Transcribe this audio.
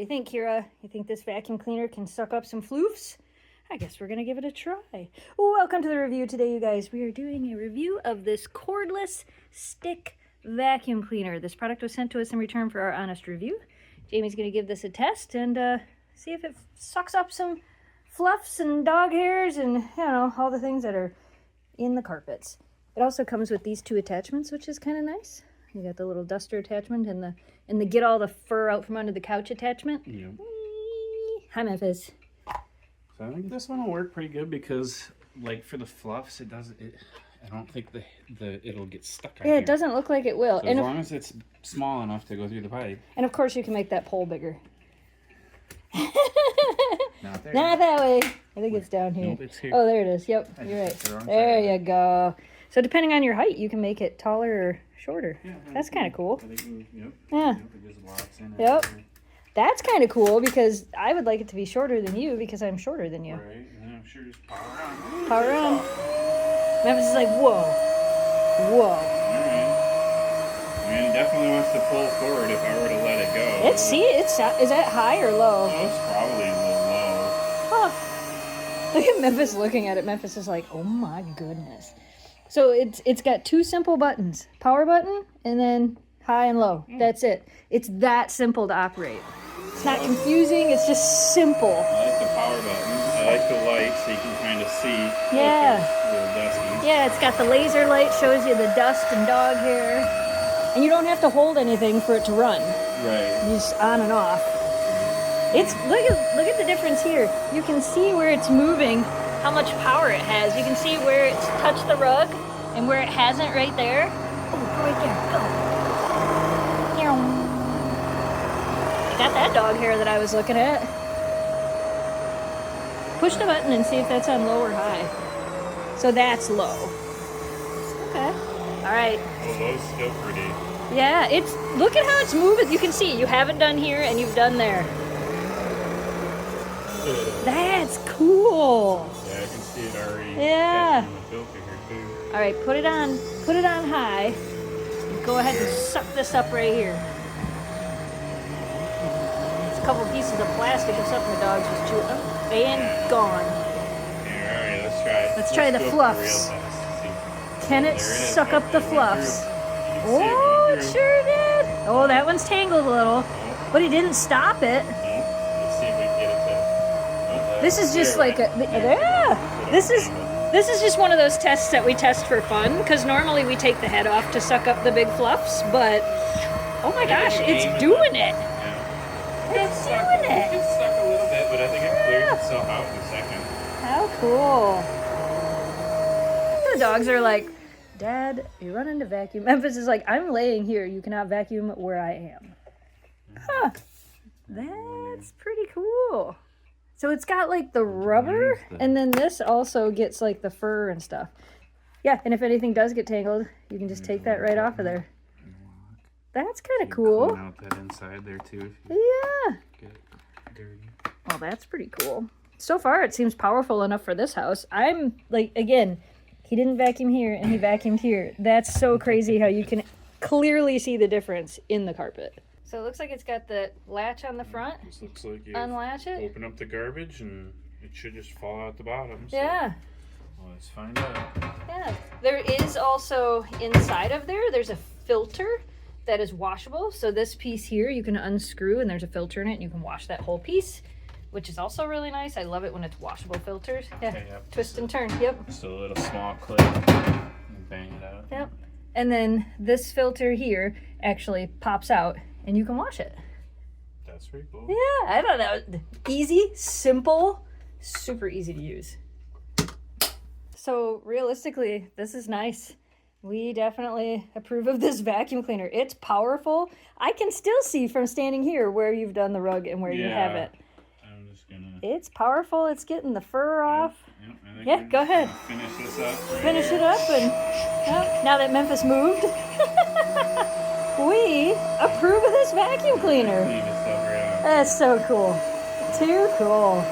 do you think, Kira? You think this vacuum cleaner can suck up some floofs? I guess we're going to give it a try. Welcome to the review today, you guys. We are doing a review of this Cordless Stick Vacuum Cleaner. This product was sent to us in return for our honest review. Jamie's going to give this a test and see if it sucks up some fluffs and dog hairs and, you know, all the things that are in the carpets. It also comes with these two attachments, which is kind of nice. You got the little duster attachment and the get all the fur out from under the couch attachment. Yep. Hi, Memphis. So I think this one will work pretty good because, like, for the fluffs, I don't think it'll get stuck on Yeah, here. it doesn't look like it will. So and as long as it's small enough to go through the pipe. And of course, you can make that pole bigger. Not there. Not that way. I think it's down here. Nope, it's here. Oh, there it is. Yep, you're right. There you go. So depending on your height, you can make it taller or shorter. Yeah, that's kind of cool. Yep. Yeah. Yep. That's kind of cool because I would like it to be shorter than you because I'm shorter than you. Right, and I'm sure just power on. Power on. Memphis is like, whoa. Whoa. All right. I mean, it definitely wants to pull forward if I were to let it go. Let's see. Is that high or low? Oh, it's probably a little low. Huh. Look at Memphis looking at it. Memphis is like, oh my goodness. So it's got two simple buttons. Power button and then high and low. That's it. It's that simple to operate. It's not confusing. It's just simple. I like the power button. I like the light so you can kind of see. Yeah. If it's a little dusty. Yeah, it's got the laser light, shows you the dust and dog hair. And you don't have to hold anything for it to run. Right. You just on and off. It's look at the difference here. You can see where it's moving, how much power it has. You can see where it's touched the rug and where it hasn't right there. Oh, right there. Go. Got that dog hair that I was looking at. Push the button and see if that's on low or high. So that's low. Okay. All right. Oh, those still pretty. Yeah, look at how it's moving. You can see you haven't done here and you've done there. That's cool. Yeah, I can see it already. Yeah. The filter here too. All right, put it on high. Go ahead and suck this up right here. It's a couple pieces of plastic or something the dog's just chewing. And gone. Yeah, all right, let's try it. Let's try the go fluffs. for real fast. Can it suck up the fluffs? Oh, it sure did. Oh, that one's tangled a little, but he didn't stop it. Let's see if we can get it to. This is just like this is just one of those tests that we test for fun because normally we take the head off to suck up the big fluffs, but oh my gosh, it's doing it. It's doing it. It's stuck a little bit, but I think it clears itself out in a second. How cool. The dogs are like, Dad, you run into vacuum. Memphis is like, I'm laying here. You cannot vacuum where I am. Huh. That's pretty cool. So it's got like the rubber, and then this also gets like the fur and stuff. Yeah, and if anything does get tangled, you can just take that right off of there. That's kind of cool. Clean out that inside there too. Yeah. Get dirty. Well, that's pretty cool. So far, it seems powerful enough for this house. I'm like, again, he didn't vacuum here and he vacuumed here. That's so crazy how you can clearly see the difference in the carpet. So it looks like it's got the latch on the front. This looks like you unlatch it. open up the garbage and it should just fall out the bottom. So. Yeah. Well, let's find out. Yeah. There is also inside of there's a filter that is washable. So this piece here you can unscrew and there's a filter in it and you can wash that whole piece, which is also really nice. I love it when it's washable filters. Yeah. Okay, yep. Twist and turn. Yep. Just a little small clip and bang it out. Yep. And then this filter here actually pops out and you can wash it. That's pretty cool. Yeah, I don't know. Easy, simple, super easy to use. So realistically, this is nice. We definitely approve of this vacuum cleaner. It's powerful. I can still see from standing here where you've done the rug and where you haven't. I'm just gonna. It's powerful. It's getting the fur off. Yep, Go ahead. Finish this up. Finish it up, and now that Memphis moved, we approve of this vacuum cleaner. Clean this up right off. That's so cool. Too cool.